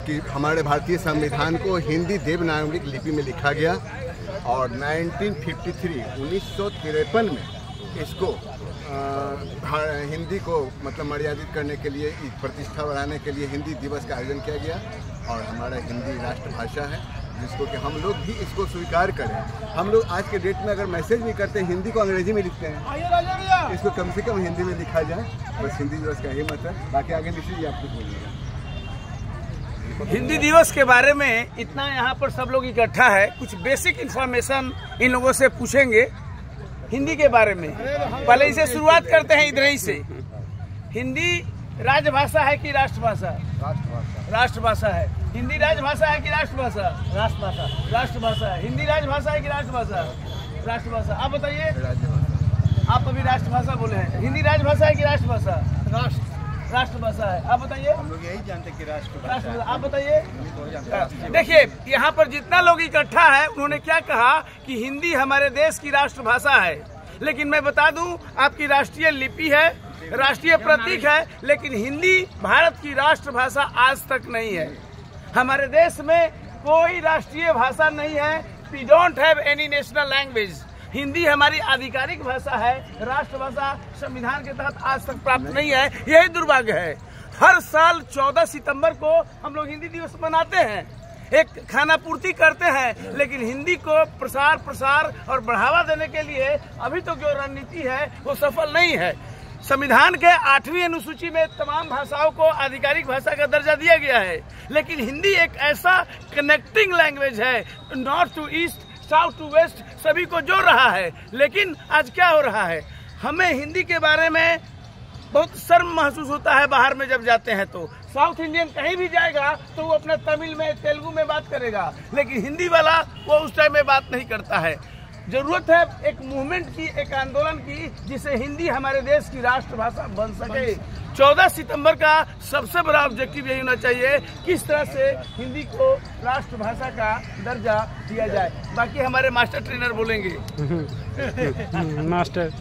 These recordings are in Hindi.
कि हमारे भारतीय संविधान को हिंदी देवनागरी लिपि में लिखा गया और 1953 में इसको हिंदी को मतलब मर्यादित करने के लिए, प्रतिष्ठा बढ़ाने के लिए हिंदी दिवस का आयोजन किया गया और हमारा हिंदी राष्ट्रभाषा है, जिसको कि हम लोग भी इसको स्वीकार करें। हम लोग आज के डेट में अगर मैसेज भी करते हैं हिंदी को अंग्रेजी में लिखते हैं, इसको कम से कम हिंदी में लिखा जाए। बस हिंदी दिवस का यही मत है। बाकी आगे निश्चित जी आप कुछ बोलिएगा। हिंदी दिवस के बारे में इतना यहाँ पर सब लोग इकट्ठा है, कुछ बेसिक इन्फॉर्मेशन इन लोगों से पूछेंगे हिंदी के बारे में। पहले इसे शुरुआत करते हैं इधर ही से। हिंदी राजभाषा है कि राष्ट्रभाषा? राष्ट्रभाषा है। हिंदी राजभाषा है कि राष्ट्रभाषा? राष्ट्रभाषा। राष्ट्रभाषा है। हिंदी राजभाषा है कि राष्ट्रभाषा? राष्ट्रभाषा। आप बताइए, आप अभी राष्ट्रभाषा बोले हैं, हिंदी राजभाषा है कि राष्ट्रभाषा? राष्ट्रभाषा है। आप बताइए। हम लोग यही जानते हैं कि राष्ट्रभाषा। आप बताइए। देखिए यहाँ पर जितना लोग इकट्ठा है उन्होंने क्या कहा कि हिंदी हमारे देश की राष्ट्रभाषा है, लेकिन मैं बता दूं आपकी राष्ट्रीय लिपि है, राष्ट्रीय प्रतीक है, लेकिन हिंदी भारत की राष्ट्रभाषा आज तक नहीं है। हमारे देश में कोई राष्ट्रीय भाषा नहीं है। We don't have any national language. Hindi हमारी आधिकारिक भाषा है, राष्ट्रभाषा संविधान के तहत आज तक प्राप्त नहीं है। यही दुर्भाग्य है। हर साल 14 सितंबर को हम लोग हिंदी दिवस मनाते हैं, एक खाना पूर्ति करते हैं, लेकिन हिंदी को प्रसार और बढ़ावा देने के लिए अभी तो जो रणनीति है वो सफल नहीं है। संविधान के 8वीं अनुसूची में तमाम भाषाओं को आधिकारिक भाषा का दर्जा दिया गया है, लेकिन हिंदी एक ऐसा कनेक्टिंग लैंग्वेज है, north to east, south to west सभी को जोड़ रहा है। लेकिन आज क्या हो रहा है, हमें हिंदी के बारे में बहुत शर्म महसूस होता है। बाहर में जब जाते हैं तो साउथ इंडियन कहीं भी जाएगा तो वो अपना तमिल में, तेलुगु में बात करेगा, लेकिन हिंदी वाला वो उस टाइम में बात नहीं करता है। जरूरत है एक मूवमेंट की, एक आंदोलन की, जिससे हिंदी हमारे देश की राष्ट्रभाषा बन सके। 14 सितंबर का सबसे बड़ा ऑब्जेक्टिव यही होना चाहिए, किस तरह से हिंदी को राष्ट्रभाषा का दर्जा दिया जाए। बाकी हमारे मास्टर ट्रेनर बोलेंगे। मास्टर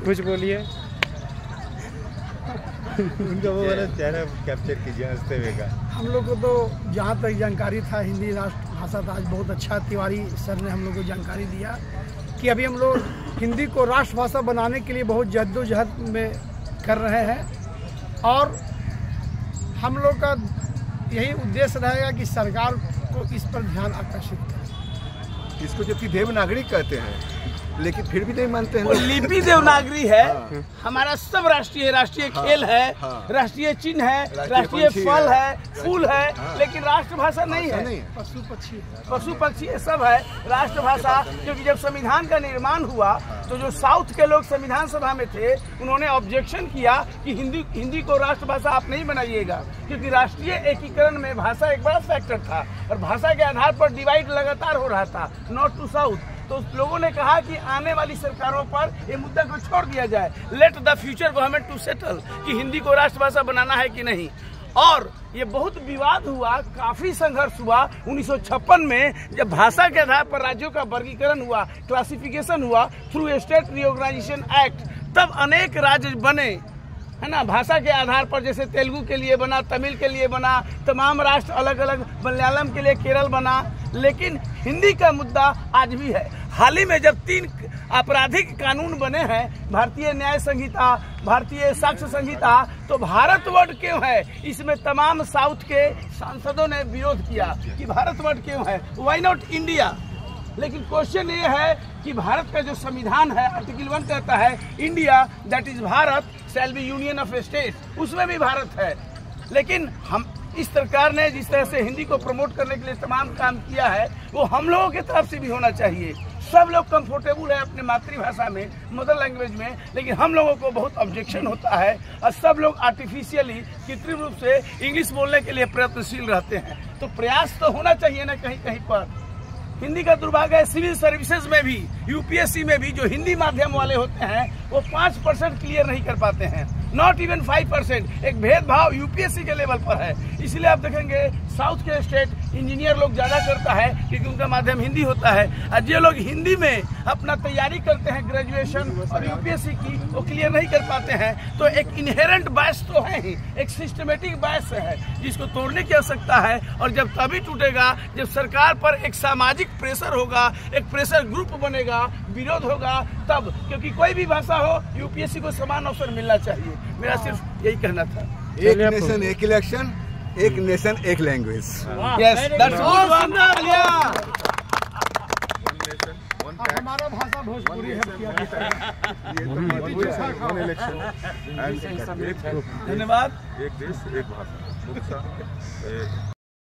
कुछ बोलिए। उनका वो वाला चेहरा कैप्चर कीजिए हंसते हुए का। हम लोग को तो जहाँ तक जानकारी था हिंदी राष्ट्रभाषा था, आज बहुत अच्छा तिवारी सर ने हम लोग को जानकारी दिया कि अभी हम लोग हिंदी को राष्ट्रभाषा बनाने के लिए बहुत जद्दोजहद में कर रहे हैं और हम लोग का यही उद्देश्य रहेगा कि सरकार को इस पर ध्यान आकर्षित करें। इसको जबकि देवनागरी कहते हैं, लेकिन फिर भी नहीं मानते हैं। वो लिपि देवनागरी है। हमारा सब राष्ट्रीय खेल है, राष्ट्रीय चिन्ह है, राष्ट्रीय फल है, फूल है, लेकिन राष्ट्रभाषा नहीं है। पशु पक्षी ये सब है राष्ट्रभाषा। क्योंकि जब संविधान का निर्माण हुआ तो जो साउथ के लोग संविधान सभा में थे उन्होंने ऑब्जेक्शन किया कि हिंदी को राष्ट्रभाषा आप नहीं बनाइएगा, क्योंकि राष्ट्रीय एकीकरण में भाषा एक बड़ा फैक्टर था और भाषा के आधार पर डिवाइड लगातार हो रहा था, नॉर्थ टू साउथ। तो लोगों ने कहा कि आने वाली सरकारों पर ये मुद्दा को छोड़ दिया जाए, let the future government to settle कि हिंदी को राष्ट्रभाषा बनाना है कि नहीं। और ये बहुत विवाद हुआ, काफी संघर्ष हुआ। 1956 में जब भाषा के आधार पर राज्यों का वर्गीकरण हुआ, क्लासिफिकेशन हुआ थ्रू स्टेट रिओर्गेनाइजेशन एक्ट, तब अनेक राज्य बने, है ना, भाषा के आधार पर। जैसे तेलुगु के लिए बना, तमिल के लिए बना, तमाम राष्ट्र अलग अलग, मलयालम के लिए केरल बना, लेकिन हिंदी का मुद्दा आज भी है। हाल ही में जब 3 आपराधिक कानून बने हैं, भारतीय न्याय संहिता, भारतीय साक्ष्य संहिता, तो भारतवर्ष क्यों है, इसमें तमाम साउथ के सांसदों ने विरोध किया कि भारतवर्ष क्यों है, व्हाई नॉट इंडिया। लेकिन क्वेश्चन ये है कि भारत का जो संविधान है आर्टिकल 1 कहता है India that is Bharat shall be union of state, उसमें भी भारत है। लेकिन हम इस सरकार ने जिस तरह से हिंदी को प्रमोट करने के लिए तमाम काम किया है वो हम लोगों की तरफ से भी होना चाहिए। सब लोग कंफर्टेबल है अपने मातृभाषा में, मदर लैंग्वेज में, लेकिन हम लोगों को बहुत ऑब्जेक्शन होता है और सब लोग आर्टिफिशियली कृत्रिम रूप से इंग्लिश बोलने के लिए प्रयत्नशील रहते हैं। तो प्रयास तो होना चाहिए ना कहीं कहीं पर। हिंदी का दुर्भाग्य है, सिविल सर्विसेज में भी, यूपीएससी में भी जो हिंदी माध्यम वाले होते हैं वो 5% क्लियर नहीं कर पाते हैं, नॉट इवन 5%। एक भेदभाव यूपीएससी के लेवल पर है। इसलिए आप देखेंगे साउथ के स्टेट इंजीनियर लोग ज़्यादा करता है क्योंकि उनका माध्यम हिंदी होता है। और जो लोग हिंदी में अपना तैयारी करते हैं ग्रेजुएशन और यूपीएससी की, वो क्लियर नहीं कर पाते हैं। तो एक इनहेरेंट बायस तो है ही, एक सिस्टमेटिक बायस है जिसको तोड़ने की आवश्यकता है। और जब तभी टूटेगा जब सरकार पर एक सामाजिक प्रेशर होगा, एक प्रेशर ग्रुप बनेगा, विरोध होगा तब। क्योंकि कोई भी भाषा हो, यूपीएससी को समान अवसर मिलना चाहिए। मेरा सिर्फ यही कहना था। एक नेशन एक इलेक्शन, एक नेशन एक लैंग्वेज। Yes, that's good. हमारा भाषा भोजपुरी है। धन्यवाद। एक देश एक भाषा।